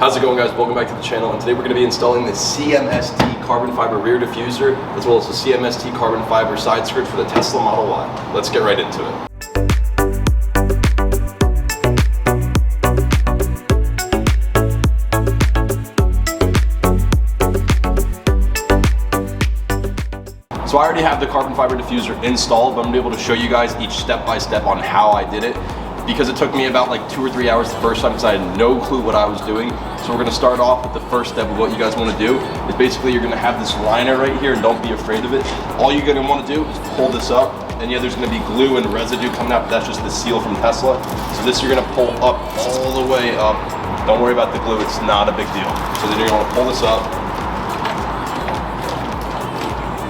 How's it going, guys? Welcome back to the channel, and today we're going to be installing the CMST carbon fiber rear diffuser as well as the CMST carbon fiber side skirts for the Tesla Model Y. Let's get right into it. So I already have the carbon fiber diffuser installed, but I'm going to be able to show you guys each step by step on how I did it, because it took me about like 2 or 3 hours the first time because I had no clue what I was doing. So we're going to start off with the first step of what you guys want to do. Is basically you're going to have this liner right here, and don't be afraid of it. All you're going to want to do is pull this up, and yeah, there's going to be glue and residue coming out, but that's just the seal from Tesla. So this you're going to pull up all the way up. Don't worry about the glue, it's not a big deal. So then you're going to want to pull this up.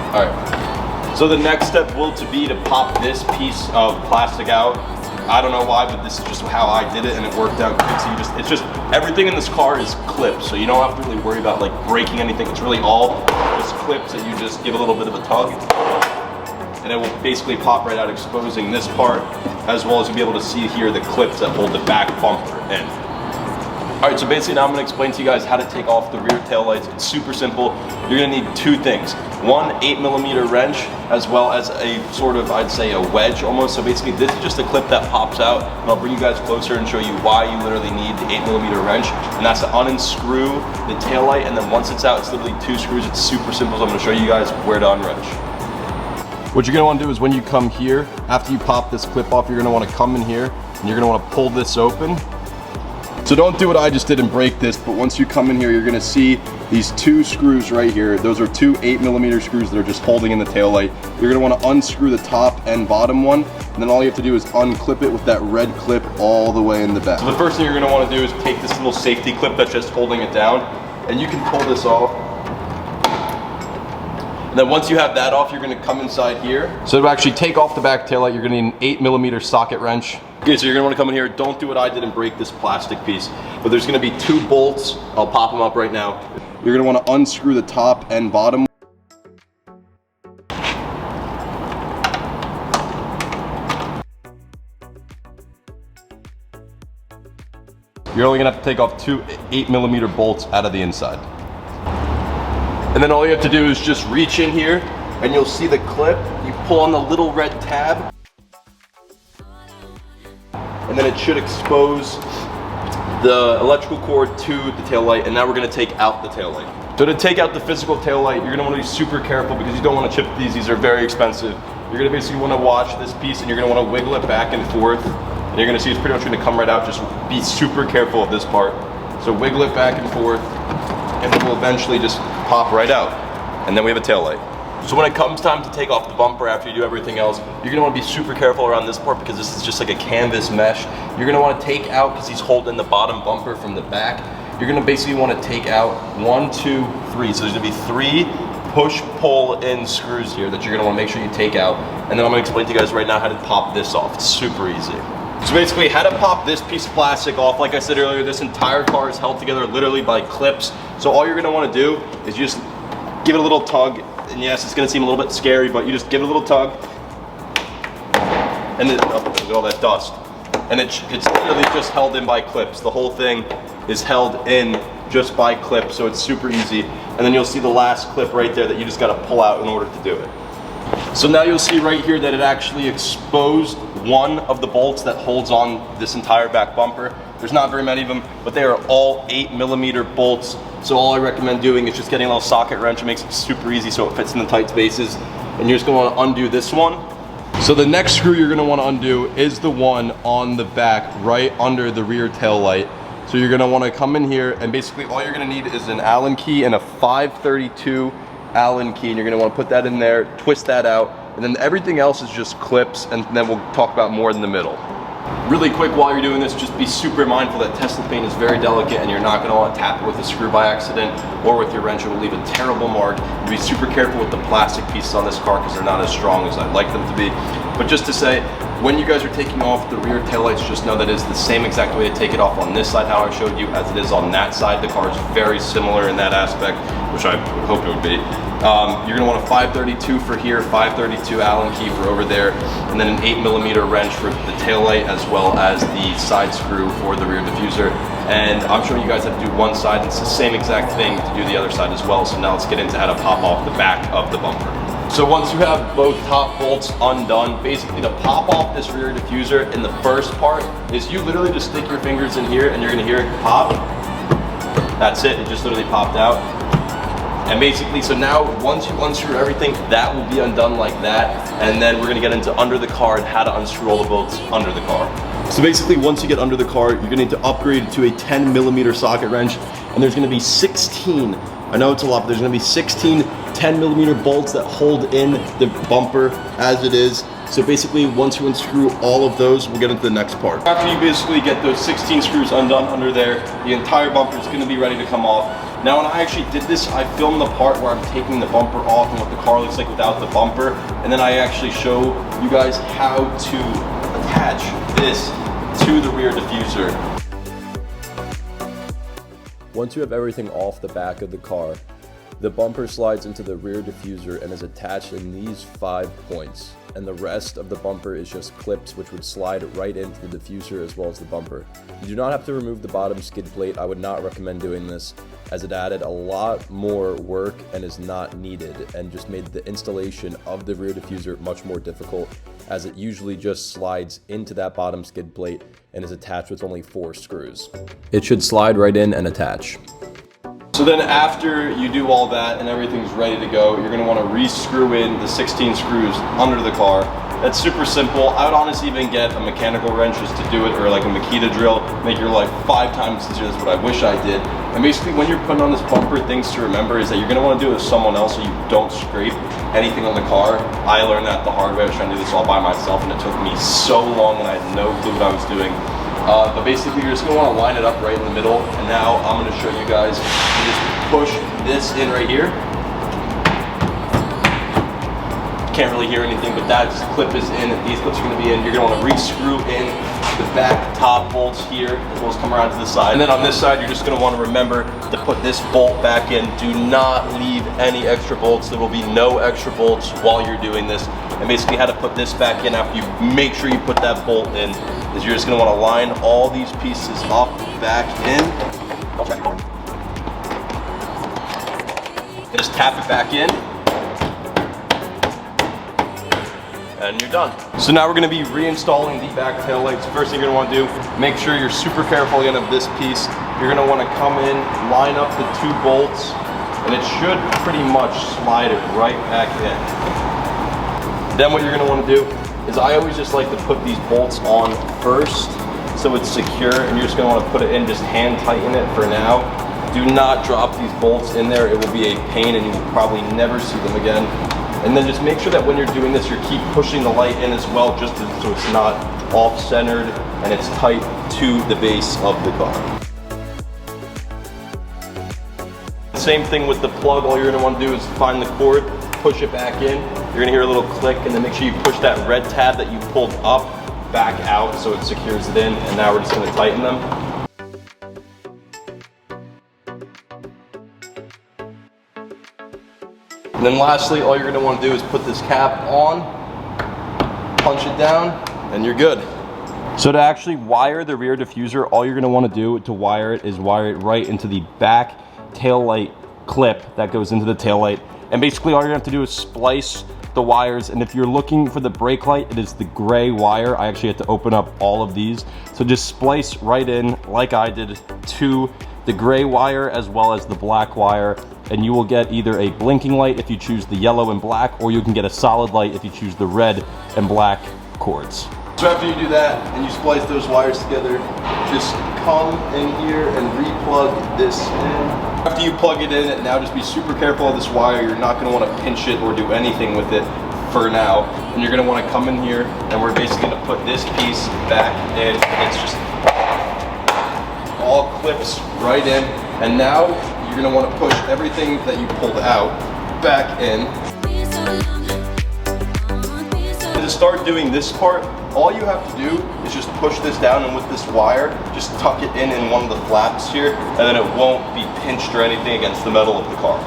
All right. So the next step will be to pop this piece of plastic out. I don't know why, but this is just how I did it, and it worked out quick. So it's just everything in this car is clipped, so you don't have to really worry about like breaking anything. It's really all just clips that you just give a little bit of a tug, and it will basically pop right out, exposing this part, as well as you'll be able to see here the clips that hold the back bumper in. All right, so basically now I'm going to explain to you guys how to take off the rear tail lights. It's super simple. You're going to need two things. One 8mm wrench, as well as a sort of, I'd say, a wedge almost. So basically this is just a clip that pops out, and I'll bring you guys closer and show you why you literally need the 8mm wrench. And that's to unscrew the tail light, and then once it's out, it's literally 2 screws. It's super simple, so I'm going to show you guys where to unwrench. What you're going to want to do is when you come here, after you pop this clip off, you're going to want to come in here, and you're going to want to pull this open. So don't do what I just did and break this, but once you come in here, you're gonna see these 2 screws right here. Those are 2 8mm screws that are just holding in the tail light. You're gonna wanna unscrew the top and bottom one, and then all you have to do is unclip it with that red clip all the way in the back. So the first thing you're gonna wanna do is take this little safety clip that's just holding it down, and you can pull this off. And then once you have that off, you're gonna come inside here. So to actually take off the back tail light, you're gonna need an 8mm socket wrench. Okay, so you're gonna wanna come in here. Don't do what I did and break this plastic piece. But there's gonna be 2 bolts. I'll pop them up right now. You're gonna wanna unscrew the top and bottom. You're only gonna have to take off 2 8mm bolts out of the inside. And then all you have to do is just reach in here, and you'll see the clip. You pull on the little red tab, and then it should expose the electrical cord to the tail light, and now we're gonna take out the tail light. So to take out the physical tail light, you're gonna wanna be super careful because you don't wanna chip these. These are very expensive. You're gonna basically wanna watch this piece, and you're gonna wanna wiggle it back and forth, and you're gonna see it's pretty much gonna come right out. Just be super careful of this part. So wiggle it back and forth, and it will eventually just pop right out. And then we have a tail light. So when it comes time to take off the bumper after you do everything else, you're gonna wanna be super careful around this part because this is just like a canvas mesh. You're gonna wanna take out, because he's holding the bottom bumper from the back, you're gonna basically wanna take out 1, 2, 3. So there's gonna be 3 push, pull in screws here that you're gonna wanna make sure you take out. And then I'm gonna explain to you guys right now how to pop this off. It's super easy. So basically how to pop this piece of plastic off. Like I said earlier, this entire car is held together literally by clips. So all you're gonna wanna do is just give it a little tug. And yes, it's gonna seem a little bit scary, but you just give it a little tug, and then, oh, look at all that dust. And it's literally just held in by clips. The whole thing is held in just by clips, so it's super easy. And then you'll see the last clip right there that you just gotta pull out in order to do it. So now you'll see right here that it actually exposed one of the bolts that holds on this entire back bumper. There's not very many of them, but they are all 8mm bolts. So all I recommend doing is just getting a little socket wrench. It makes it super easy so it fits in the tight spaces. And you're just gonna wanna undo this one. So the next screw you're gonna wanna undo is the one on the back, right under the rear tail light. So you're gonna wanna come in here, and basically all you're gonna need is an Allen key and a 532 Allen key, and you're gonna wanna put that in there, twist that out, and then everything else is just clips, and then we'll talk about more in the middle. Really quick while you're doing this, just be super mindful that Tesla paint is very delicate, and you're not gonna wanna tap it with a screw by accident or with your wrench. It will leave a terrible mark. You be super careful with the plastic pieces on this car because they're not as strong as I'd like them to be. But just to say, when you guys are taking off the rear taillights, just know that it's the same exact way to take it off on this side, how I showed you, as it is on that side. The car is very similar in that aspect, which I would hope it would be. You're gonna want a 532 for here, 532 Allen key for over there, and then an 8mm wrench for the taillight, as well as the side screw for the rear diffuser. And I'm showing you guys how to do one side, and it's the same exact thing to do the other side as well. So now let's get into how to pop off the back of the bumper. So once you have both top bolts undone, basically to pop off this rear diffuser in the first part is you literally just stick your fingers in here and you're gonna hear it pop. That's it, it just literally popped out. And basically, so now once you unscrew everything, that will be undone like that. And then we're gonna get into under the car and how to unscrew all the bolts under the car. So basically, once you get under the car, you're gonna need to upgrade to a 10mm socket wrench. And there's gonna be 16, I know it's a lot, but there's gonna be 16 10mm bolts that hold in the bumper as it is. So basically, once you unscrew all of those, we'll get into the next part. After you basically get those 16 screws undone under there, the entire bumper is gonna be ready to come off. Now, when I actually did this, I filmed the part where I'm taking the bumper off and what the car looks like without the bumper. And then I actually show you guys how to attach this to the rear diffuser. Once you have everything off the back of the car, the bumper slides into the rear diffuser and is attached in these 5 points. And the rest of the bumper is just clips which would slide right into the diffuser as well as the bumper. You do not have to remove the bottom skid plate. I would not recommend doing this, as it added a lot more work and is not needed, and just made the installation of the rear diffuser much more difficult, as it usually just slides into that bottom skid plate and is attached with only 4 screws. It should slide right in and attach. So then after you do all that and everything's ready to go, you're gonna wanna re-screw in the 16 screws under the car. That's super simple. I would honestly even get a mechanical wrench just to do it, or like a Makita drill, make your life 5 times easier. That's what I wish I did. And basically when you're putting on this bumper, things to remember is that you're gonna wanna do it with someone else so you don't scrape anything on the car. I learned that the hard way. I was trying to do this all by myself and it took me so long and I had no clue what I was doing. But basically you're just gonna wanna line it up right in the middle, and now I'm gonna show you guys. You just push this in right here. Can't really hear anything, but that clip is in, these clips are gonna be in. You're gonna wanna re-screw in the back top bolts here, as well as come around to the side. And then on this side, you're just gonna wanna remember to put this bolt back in. Do not leave any extra bolts. There will be no extra bolts while you're doing this. And basically how to put this back in after you make sure you put that bolt in is you're just gonna wanna line all these pieces up, back in. And just tap it back in. And you're done. So now we're gonna be reinstalling the back tail lights. First thing you're gonna wanna do, make sure you're super careful again of this piece. You're gonna wanna come in, line up the 2 bolts, and it should pretty much slide it right back in. Then what you're gonna wanna do is I always just like to put these bolts on first so it's secure, and you're just gonna wanna put it in, just hand tighten it for now. Do not drop these bolts in there. It will be a pain and you will probably never see them again. And then just make sure that when you're doing this, you keep pushing the light in as well, just so it's not off-centered and it's tight to the base of the car. Same thing with the plug. All you're gonna wanna do is find the cord, push it back in. You're gonna hear a little click, and then make sure you push that red tab that you pulled up back out so it secures it in. And now we're just gonna tighten them. And then lastly, all you're gonna wanna do is put this cap on, punch it down, and you're good. So to actually wire the rear diffuser, all you're gonna wanna do to wire it is wire it right into the back tail light clip that goes into the tail light. And basically all you're gonna have to do is splice the wires. And if you're looking for the brake light, it is the gray wire. I actually had to open up all of these. So just splice right in, like I did, to the gray wire as well as the black wire, and you will get either a blinking light if you choose the yellow and black, or you can get a solid light if you choose the red and black cords. So after you do that and you splice those wires together, just come in here and re-plug this in. After you plug it in, now just be super careful of this wire. You're not going to want to pinch it or do anything with it for now. And you're going to want to come in here, and we're basically going to put this piece back in. It's just all clips right in. And now you're going to want to push everything that you pulled out back in. To start doing this part, all you have to do is just push this down, and with this wire, just tuck it in one of the flaps here, and then it won't be pinched or anything against the metal of the car.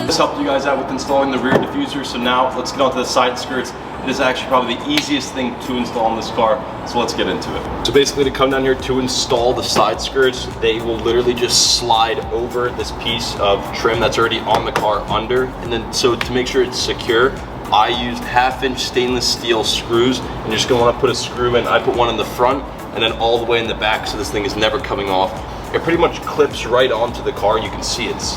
This helped you guys out with installing the rear diffuser, so now let's get onto the side skirts It is actually probably the easiest thing to install on this car, so let's get into it. So basically, to come down here to install the side skirts, they will literally just slide over this piece of trim that's already on the car under, and then so to make sure it's secure, I used 1/2-inch stainless steel screws, and you're just gonna wanna put a screw in. I put one in the front and then all the way in the back, so this thing is never coming off. It pretty much clips right onto the car. You can see it's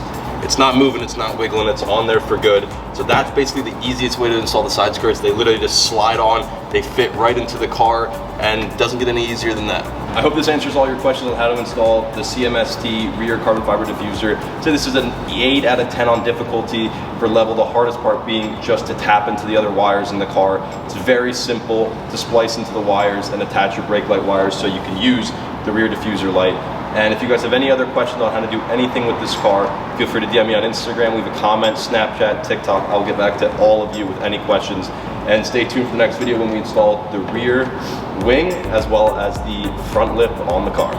not moving, it's not wiggling, it's on there for good. So that's basically the easiest way to install the side skirts. They literally just slide on, they fit right into the car, and it doesn't get any easier than that. I hope this answers all your questions on how to install the CMST rear carbon fiber diffuser. So this is an 8 out of 10 on difficulty for level, the hardest part being just to tap into the other wires in the car. It's very simple to splice into the wires and attach your brake light wires so you can use the rear diffuser light. And if you guys have any other questions on how to do anything with this car, feel free to DM me on Instagram, leave a comment, Snapchat, TikTok. I'll get back to all of you with any questions. And stay tuned for the next video when we install the rear wing as well as the front lip on the car.